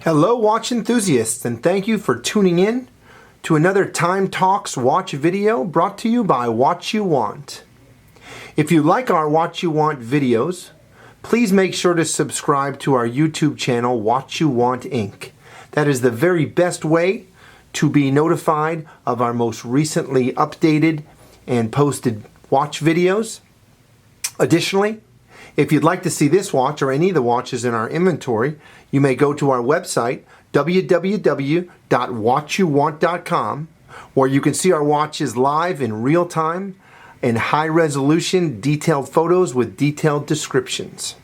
Hello watch enthusiasts, and thank you for tuning in to another Time Talks watch video brought to you by Watch You Want. If you like our Watch You Want videos, please make sure to subscribe to our YouTube channel, Watch You Want Inc. That is the very best way to be notified of our most recently updated and posted watch videos. Additionally, if you'd like to see this watch or any of the watches in our inventory, you may go to our website, www.watchyouwant.com, where you can see our watches live in real time in high resolution, detailed photos with detailed descriptions.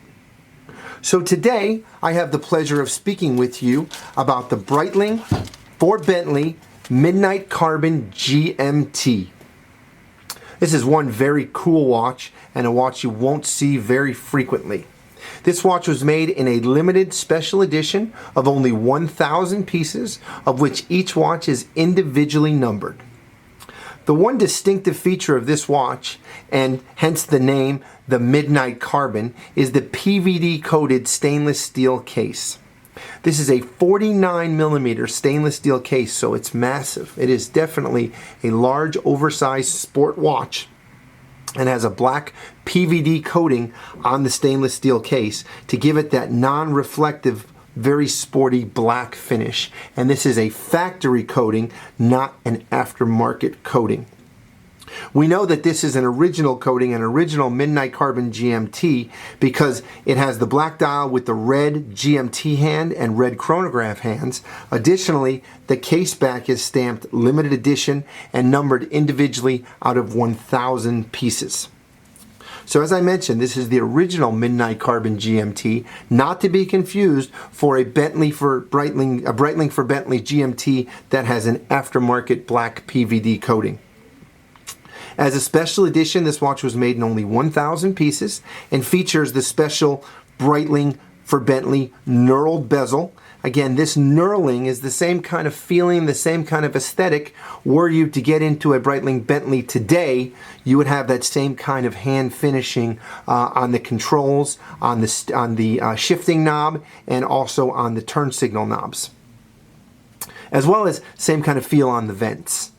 So today, I have the pleasure of speaking with you about the Breitling for Bentley Midnight Carbon GMT. This is one very cool watch and a watch you won't see very frequently. This watch was made in a limited special edition of only 1,000 pieces, of which each watch is individually numbered. The one distinctive feature of this watch, and hence the name, the Midnight Carbon, is the PVD coated stainless steel case. This is a 49mm stainless steel case, so it's massive. It is definitely a large, oversized sport watch and has a black PVD coating on the stainless steel case to give it that non-reflective, very sporty black finish. And this is a factory coating, not an aftermarket coating. We know that this is an original coating, an original Midnight Carbon GMT, because it has the black dial with the red GMT hand and red chronograph hands. Additionally, the case back is stamped limited edition and numbered individually out of 1,000 pieces. So as I mentioned, this is the original Midnight Carbon GMT, not to be confused for a Breitling for Bentley GMT that has an aftermarket black PVD coating. As a special edition, this watch was made in only 1,000 pieces and features the special Breitling for Bentley knurled bezel. Again, this knurling is the same kind of feeling, the same kind of aesthetic. Were you to get into a Breitling Bentley today, you would have that same kind of hand finishing on the controls, on the shifting knob, and also on the turn signal knobs, as well as same kind of feel on the vents.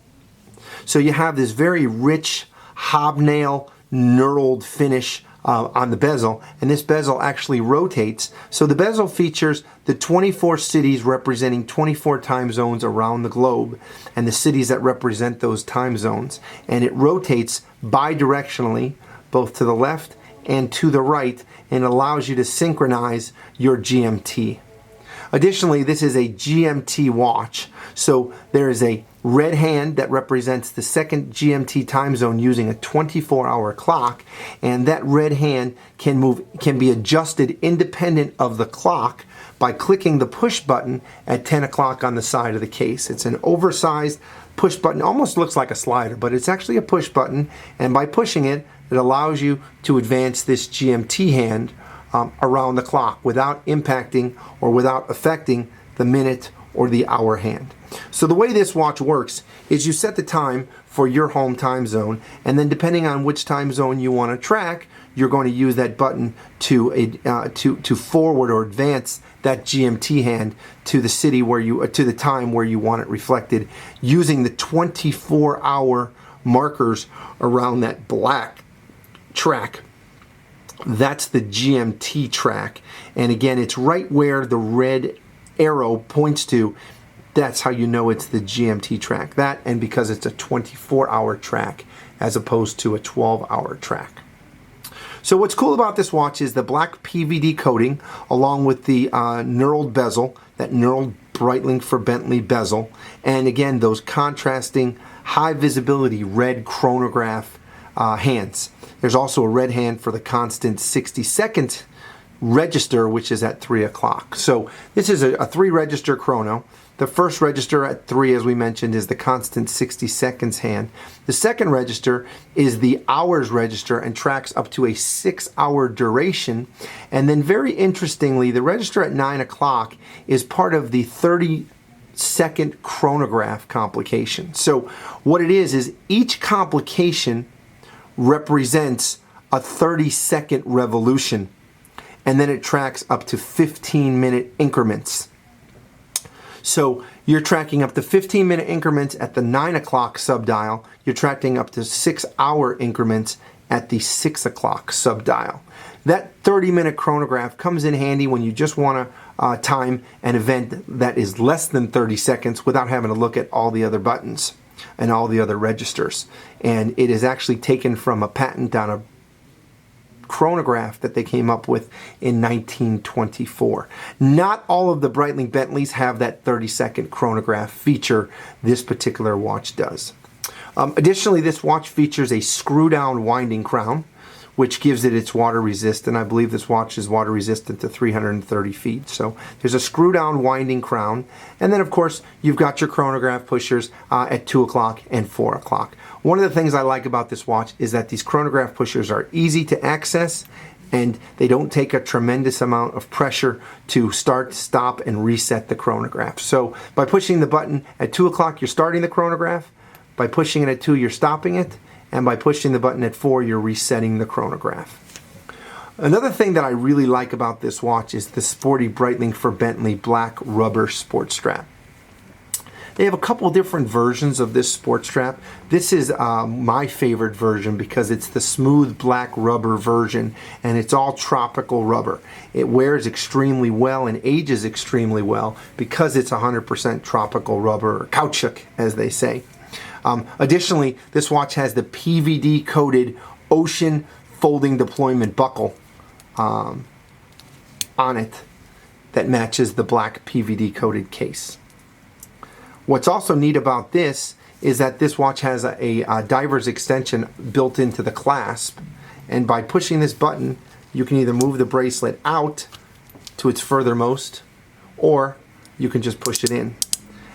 So you have this very rich hobnail knurled finish on the bezel, and this bezel actually rotates. So the bezel features the 24 cities representing 24 time zones around the globe and the cities that represent those time zones. And it rotates bidirectionally, both to the left and to the right, and allows you to synchronize your GMT. Additionally, this is a GMT watch, so there is a red hand that represents the second GMT time zone using a 24-hour clock, and that red hand can be adjusted independent of the clock by clicking the push button at 10 o'clock on the side of the case. It's an oversized push button, almost looks like a slider, but it's actually a push button, and by pushing it, it allows you to advance this GMT hand around the clock without impacting or without affecting the minute or the hour hand. So the way this watch works is you set the time for your home time zone, and then depending on which time zone you want to track, you're going to use that button to forward or advance that GMT hand to the city where to the time where you want it reflected, using the 24-hour markers around that black track. That's the GMT track, and again, it's right where the red arrow points to. That's how you know it's the GMT track. That, and because it's a 24-hour track as opposed to a 12-hour track. So what's cool about this watch is the black PVD coating along with the knurled bezel, that knurled Breitling for Bentley bezel, and again, those contrasting high visibility red chronograph hands. There's also a red hand for the constant 60-second register, which is at 3 o'clock. So this is a 3-register chrono. The first register at 3, as we mentioned, is the constant 60 seconds hand. The second register is the hours register and tracks up to a 6-hour duration. And then very interestingly, the register at 9 o'clock is part of the 30-second chronograph complication. So what it is each complication represents a 30-second revolution, and then it tracks up to 15-minute increments. So you're tracking up to 15-minute increments at the 9 o'clock subdial. You're tracking up to 6-hour increments at the 6 o'clock subdial. That 30-minute chronograph comes in handy when you just want to time an event that is less than 30 seconds without having to look at all the other buttons and all the other registers. And it is actually taken from a patent on a chronograph that they came up with in 1924. Not all of the Breitling Bentleys have that 30-second chronograph feature. This particular watch does. Additionally, this watch features a screw-down winding crown, which gives it its water resistant. I believe this watch is water resistant to 330 feet. So there's a screw-down winding crown. And then, of course, you've got your chronograph pushers at 2 o'clock and 4 o'clock. One of the things I like about this watch is that these chronograph pushers are easy to access, and they don't take a tremendous amount of pressure to start, stop, and reset the chronograph. So by pushing the button at 2 o'clock, you're starting the chronograph. By pushing it at 2, you're stopping it. And by pushing the button at 4, you're resetting the chronograph. Another thing that I really like about this watch is the sporty Breitling for Bentley black rubber sports strap. They have a couple different versions of this sports strap. This is my favorite version because it's the smooth black rubber version, and it's all tropical rubber. It wears extremely well and ages extremely well because it's 100% tropical rubber, or caoutchouc as they say. Additionally, this watch has the PVD coated ocean folding deployment buckle on it that matches the black PVD coated case. What's also neat about this is that this watch has a diver's extension built into the clasp, and by pushing this button you can either move the bracelet out to its furthermost, or you can just push it in.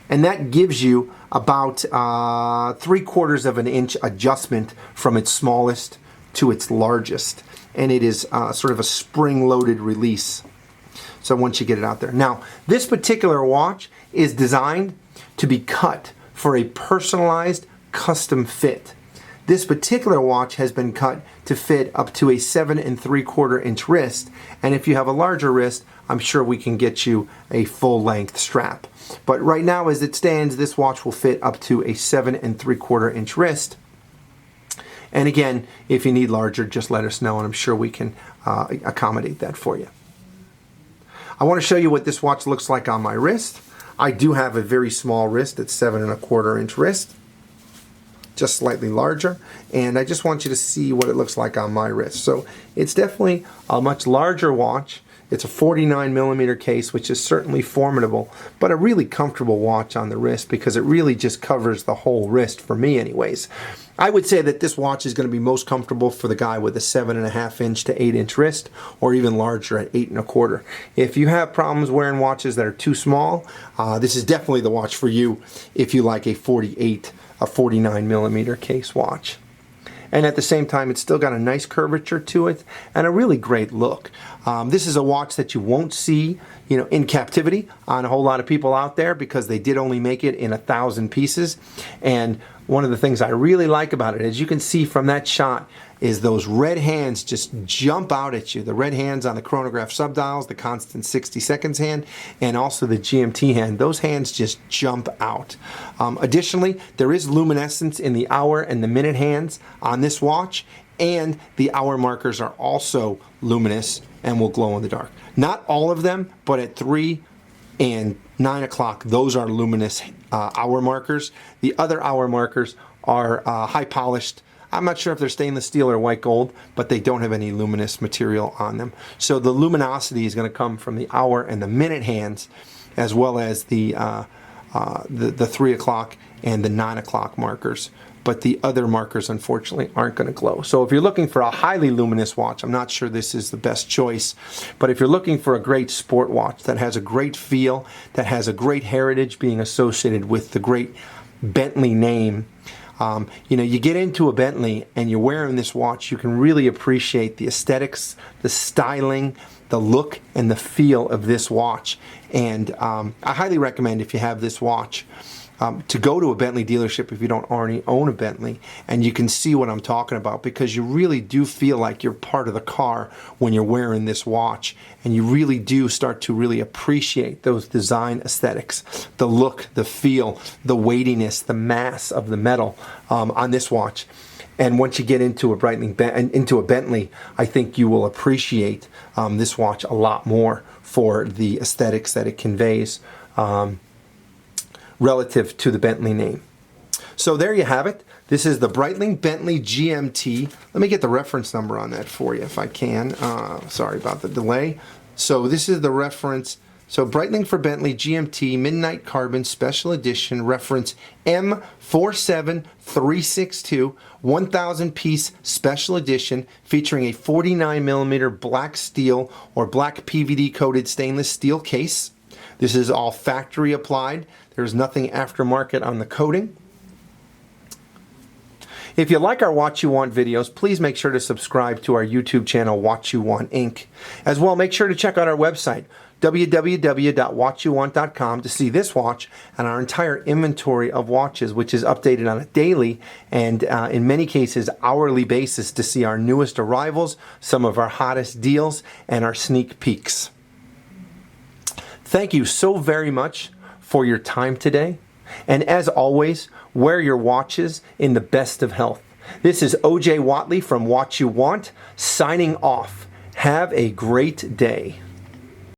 And that gives you about 3/4 of an inch adjustment from its smallest to its largest. And it is sort of a spring-loaded release. So once you get it out there. Now, this particular watch is designed to be cut for a personalized custom fit. This particular watch has been cut to fit up to a 7 3/4 inch wrist. And if you have a larger wrist, I'm sure we can get you a full-length strap. But right now, as it stands, this watch will fit up to a 7 3/4 inch wrist. And again, if you need larger, just let us know, and I'm sure we can accommodate that for you. I want to show you what this watch looks like on my wrist. I do have a very small wrist. It's 7 1/4 inch wrist, just slightly larger. And I just want you to see what it looks like on my wrist. So it's definitely a much larger watch. It's a 49mm case, which is certainly formidable, but a really comfortable watch on the wrist because it really just covers the whole wrist for me anyways. I would say that this watch is going to be most comfortable for the guy with a 7.5 inch to 8 inch wrist, or even larger at 8 1/4. If you have problems wearing watches that are too small, this is definitely the watch for you if you like a 49mm case watch. And at the same time, it's still got a nice curvature to it and a really great look. This is a watch that you won't see, in captivity on a whole lot of people out there because they did only make it in 1,000 pieces. And one of the things I really like about it, as you can see from that shot, is those red hands just jump out at you. The red hands on the chronograph subdials, the constant 60 seconds hand, and also the GMT hand. Those hands just jump out. Additionally, there is luminescence in the hour and the minute hands on this watch, and the hour markers are also luminous and will glow in the dark. Not all of them, but at 3 and 9 o'clock, those are luminous hour markers. The other hour markers are high polished. I'm not sure if they're stainless steel or white gold, but they don't have any luminous material on them. So the luminosity is going to come from the hour and the minute hands, as well as the 3 o'clock and the 9 o'clock markers. But the other markers, unfortunately, aren't going to glow. So if you're looking for a highly luminous watch, I'm not sure this is the best choice. But if you're looking for a great sport watch that has a great feel, that has a great heritage being associated with the great Bentley name, you get into a Bentley and you're wearing this watch, you can really appreciate the aesthetics, the styling, the look, and the feel of this watch. And I highly recommend, if you have this watch, to go to a Bentley dealership if you don't already own a Bentley, and you can see what I'm talking about, because you really do feel like you're part of the car when you're wearing this watch, and you really do start to really appreciate those design aesthetics, the look, the feel, the weightiness, the mass of the metal on this watch. And once you get into a Bentley, I think you will appreciate this watch a lot more for the aesthetics that it conveys relative to the Bentley name. So there you have it. This is the Breitling Bentley GMT. Let me get the reference number on that for you if I can. Sorry about the delay. So this is the reference. So Breitling for Bentley GMT Midnight Carbon Special Edition, reference M47362, 1,000 piece special edition, featuring a 49mm black steel or black PVD coated stainless steel case. This is all factory applied. There's nothing aftermarket on the coating. If you like our Watch You Want videos, please make sure to subscribe to our YouTube channel, Watch You Want Inc. As well, make sure to check out our website, www.watchyouwant.com, to see this watch and our entire inventory of watches, which is updated on a daily and in many cases hourly basis, to see our newest arrivals, some of our hottest deals, and our sneak peeks. Thank you so very much for your time today. And as always, wear your watches in the best of health. This is OJ Whatley from Watch You Want, signing off. Have a great day.